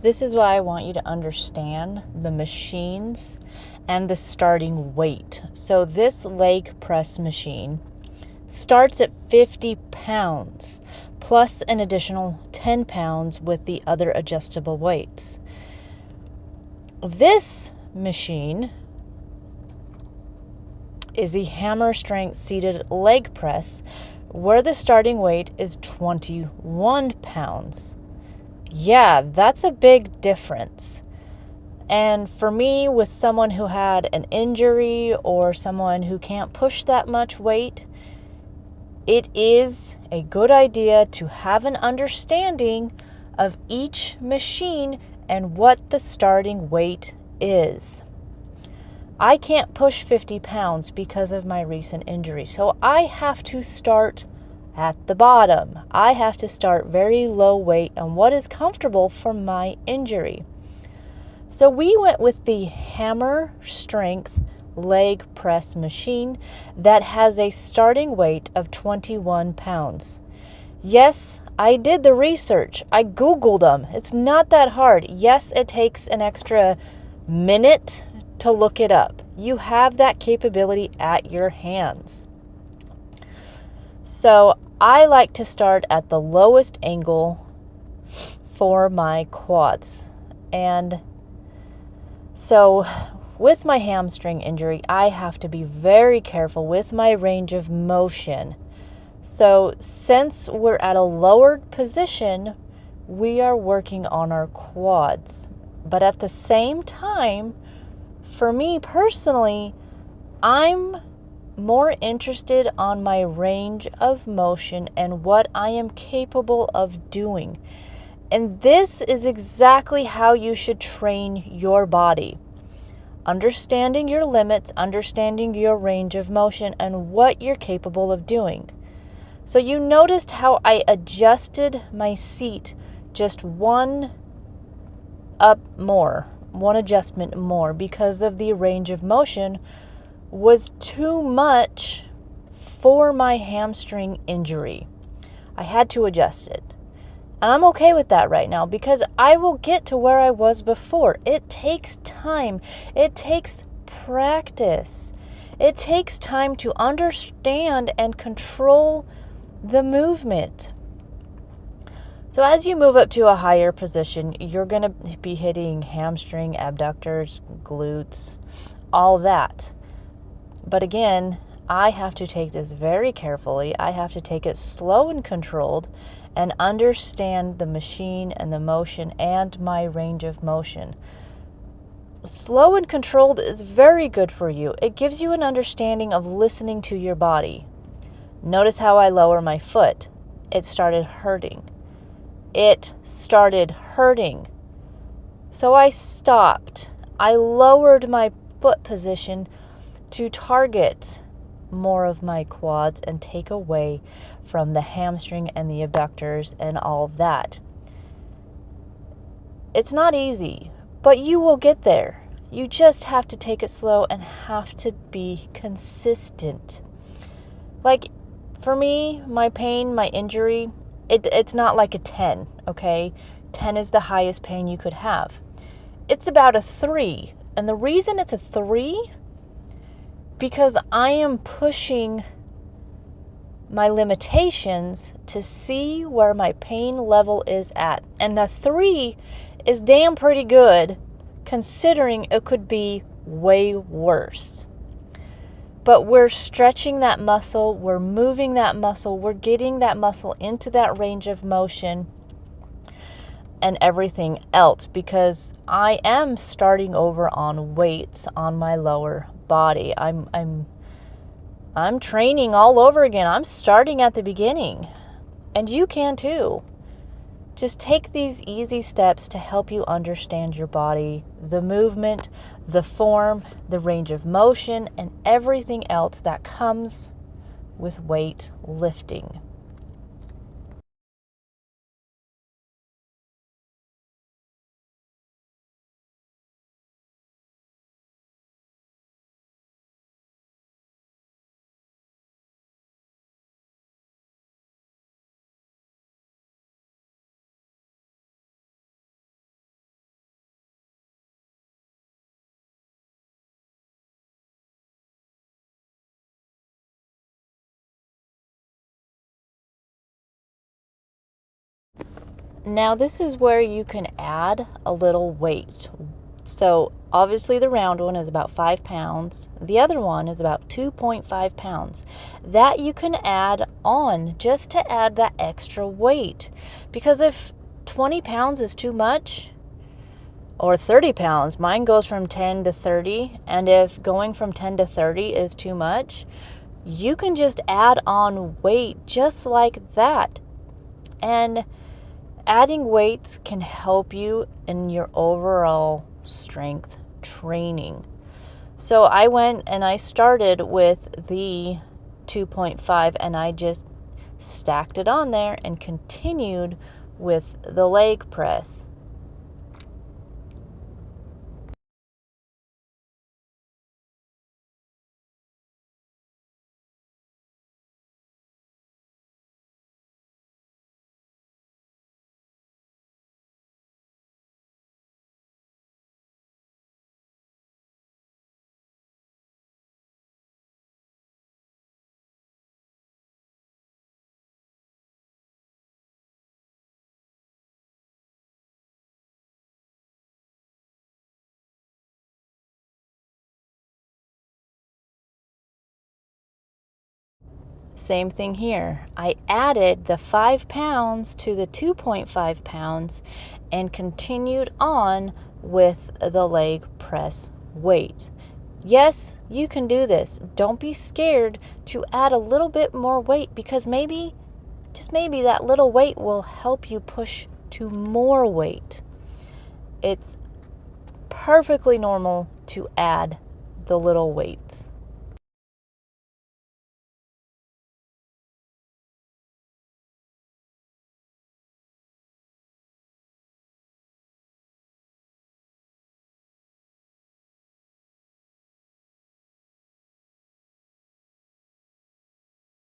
This is why I want you to understand the machines and the starting weight. So this leg press machine starts at 50 pounds plus an additional 10 pounds with the other adjustable weights. This machine is the hammer strength seated leg press, where the starting weight is 21 pounds. Yeah, that's a big difference. And for me, with someone who had an injury or someone who can't push that much weight, it is a good idea to have an understanding of each machine and what the starting weight is. I can't push 50 pounds because of my recent injury, so I have to start at the bottom. I have to start very low weight on what is comfortable for my injury. So we went with the hammer strength leg press machine that has a starting weight of 21 pounds. Yes, I did the research. I Googled them. It's not that hard. Yes, it takes an extra minute to look it up. You have that capability at your hands. So I like to start at the lowest angle for my quads. And so with my hamstring injury, I have to be very careful with my range of motion. So since we're at a lowered position, we are working on our quads. But at the same time, for me personally, I'm more interested on my range of motion and what I am capable of doing. And this is exactly how you should train your body. Understanding your limits, understanding your range of motion, and what you're capable of doing. So you noticed how I adjusted my seat just one adjustment more, because of the range of motion was too much for my hamstring injury. I had to adjust it. And I'm okay with that right now because I will get to where I was before. It takes time. It takes practice. It takes time to understand and control the movement. So as you move up to a higher position, you're going to be hitting hamstring, abductors, glutes, all that. But again, I have to take this very carefully. I have to take it slow and controlled and understand the machine and the motion and my range of motion. Slow and controlled is very good for you. It gives you an understanding of listening to your body. Notice how I lower my foot. It started hurting. So I stopped. I lowered my foot position to target more of my quads and take away from the hamstring and the abductors and all that. It's not easy, but you will get there. You just have to take it slow and have to be consistent. Like for me, my pain, my injury, it's not like a 10, okay? 10 is the highest pain you could have. It's about a 3. And the reason it's a 3, because I am pushing my limitations to see where my pain level is at. And the 3 is damn pretty good, considering it could be way worse. But we're stretching that muscle, we're moving that muscle, we're getting that muscle into that range of motion and everything else, because I am starting over on weights on my lower body. I'm training all over again. I'm starting at the beginning. And you can too. Just take these easy steps to help you understand your body, the movement, the form, the range of motion, and everything else that comes with weight lifting. Now this is where you can add a little weight. So obviously the round one is about 5 pounds. The other one is about 2.5 pounds. That you can add on just to add that extra weight. Because if 20 pounds is too much, or 30 pounds, mine goes from 10 to 30, and if going from 10 to 30 is too much, you can just add on weight just like that. And adding weights can help you in your overall strength training. So I went and I started with the 2.5 and I just stacked it on there and continued with the leg press. Same thing here. I added the 5 pounds to the 2.5 pounds and continued on with the leg press weight. Yes, you can do this. Don't be scared to add a little bit more weight, because maybe, just maybe, that little weight will help you push to more weight. It's perfectly normal to add the little weights.